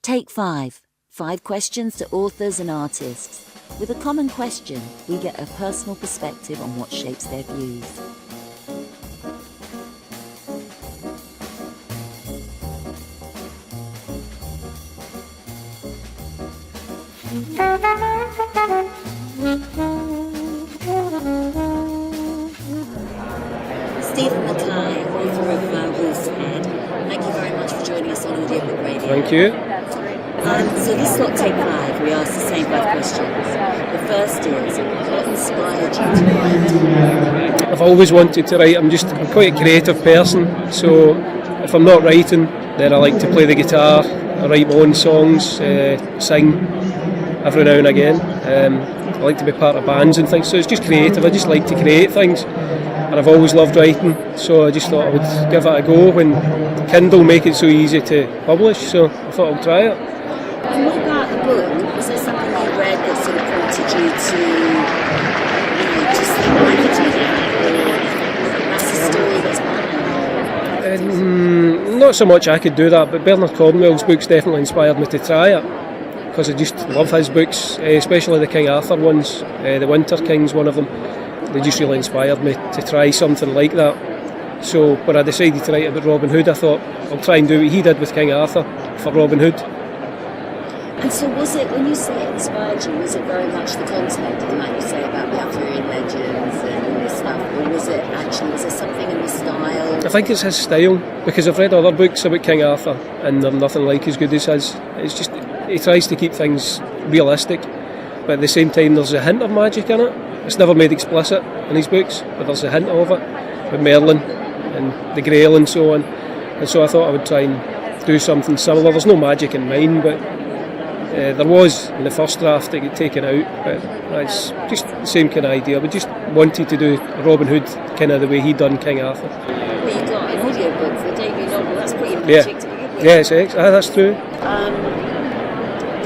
Take 5. 5 questions to authors and artists. With a common question, we get a personal perspective on what shapes their views. Steven McKay, author of Wolf's Head. Thank you very much for joining us on Audiobook Radio. Thank you. So this slot, Take 5, we ask the same 5 questions. The first is, what inspired you to write? I've always wanted to write. I'm quite a creative person, so if I'm not writing, then I like to play the guitar, I write my own songs, sing every now and again. I like to be part of bands and things, so it's just creative. I just like to create things, and I've always loved writing, so I just thought I would give it a go when Kindle make it so easy to publish, so I thought I'd try it. And what about the book? Was there something you read that sort of prompted you to, just think, I could do that, or that's the story that's behind it? Not so much I could do that, but Bernard Cornwell's books definitely inspired me to try it, because I just love his books, especially the King Arthur ones. The Winter King's one of them. They just really inspired me to try something like that. So when I decided to write about Robin Hood, I thought I'll try and do what he did with King Arthur for Robin Hood. And so was it, when you say it inspired you, was it very much the content, like you say about the Arthurian legends and all this stuff, or was there something in the style? I think it's his style, because I've read other books about King Arthur and they're nothing like as good as his. It's just, he tries to keep things realistic, but at the same time there's a hint of magic in it. It's never made explicit in his books, but there's a hint of it, with Merlin and the Grail and so on. And so I thought I would try and do something similar. There's no magic in mine, but there was in the first draft that got taken out, but it's just the same kind of idea. We just wanted to do Robin Hood kind of the way he'd done King Arthur. Well, you got an audiobook for the debut novel, that's pretty magic to begin with. Yeah, that's true.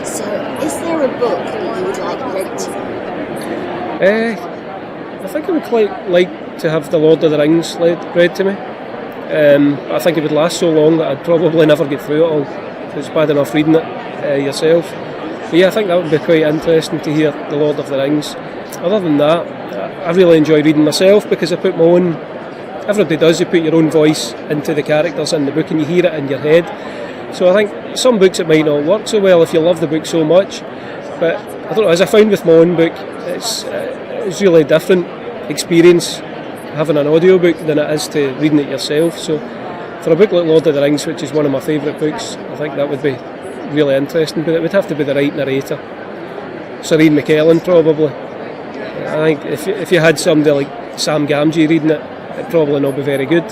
So, is there a book that you would like read to I think I would quite like to have The Lord of the Rings read to me. I think it would last so long that I'd probably never get through it all. It's bad enough reading it yourself. But yeah, I think that would be quite interesting to hear The Lord of the Rings. Other than that, I really enjoy reading myself, because I put my own, everybody does, you put your own voice into the characters in the book and you hear it in your head. So I think some books it might not work so well if you love the book so much, but I don't know, as I found with my own book, it's really a different experience having an audiobook than it is to reading it yourself. So for a book like Lord of the Rings, which is one of my favourite books, I think that would be really interesting, but it would have to be the right narrator. Serene McKellen probably. I think if you had somebody like Sam Gamgee reading it, it'd probably not be very good.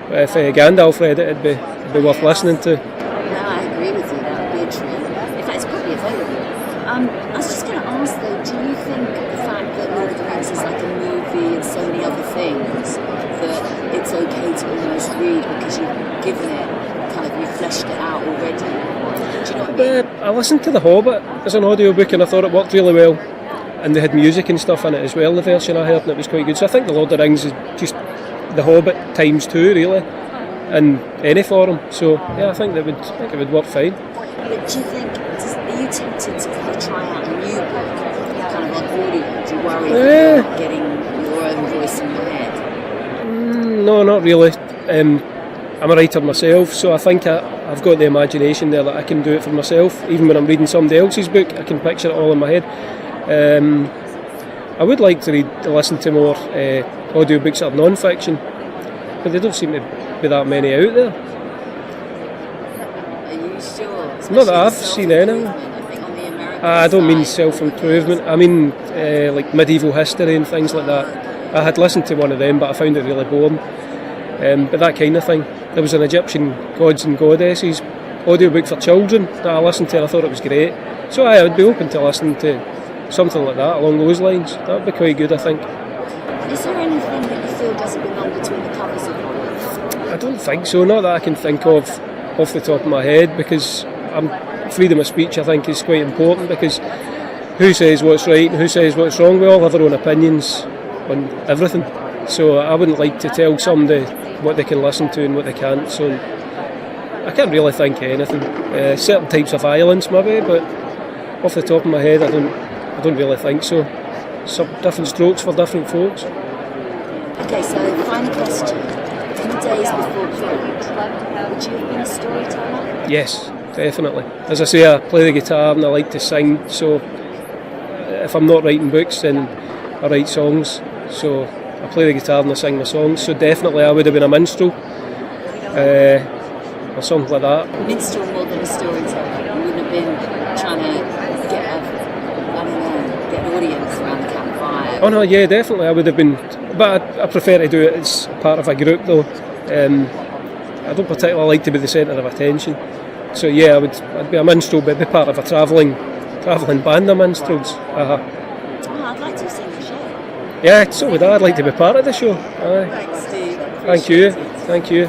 But if Gandalf read it, it'd be worth listening to. No, I agree with you, that would be a treat. In fact, it's probably available. I was just going to ask though, do you think the fact that Lord of the Rings is like a movie and so many other things, that it's okay to almost read because you've given it, kind of, you've fleshed it out already? Do you know what I mean? I listened to The Hobbit as an audiobook and I thought it worked really well. And they had music and stuff in it as well, the version I heard, and it was quite good. So I think The Lord of the Rings is just The Hobbit times 2, really, in any form. So yeah, I think it would work fine. But do you think, are you tempted to kind of try out a new book, kind of on audio? Do you worry about getting your own voice in your head? No, not really. I'm a writer myself, so I think I've got the imagination there that I can do it for myself. Even when I'm reading somebody else's book, I can picture it all in my head. I would like to listen to more audiobooks that are non-fiction, but there don't seem to be that many out there. Are you sure? Not that I've seen any. I don't mean self-improvement. I mean like medieval history and things like that. I had listened to one of them, but I found it really boring. But that kind of thing. There was an Egyptian gods and goddesses audiobook for children that I listened to and I thought it was great. So I would be open to listening to something like that along those lines. That would be quite good, I think. Is there anything that you feel doesn't belong between the covers of your books? I don't think so, not that I can think of off the top of my head, because freedom of speech I think is quite important, because who says what's right and who says what's wrong? We all have our own opinions on everything. So I wouldn't like to tell somebody what they can listen to and what they can't. So I can't really think of anything. Certain types of violence maybe, but off the top of my head, I don't really think so. Some different strokes for different folks. Okay, so final question. In the days before print, would you have been a storyteller? Yes, definitely. As I say, I play the guitar and I like to sing, so if I'm not writing books, then I write songs. So I play the guitar and I sing my songs, so definitely I would have been a minstrel or something like that. Minstrel more than a storyteller. You wouldn't have been trying to get an audience around the campfire. Oh no, yeah, definitely I would have been, but I prefer to do it as part of a group though. I don't particularly like to be the centre of attention. So yeah, I'd be a minstrel, but be part of a travelling band of minstrels. Oh, I'd like to sing the show. Yeah, so would I. I'd like to be part of the show. Aye. Thanks, Steve. Thank you.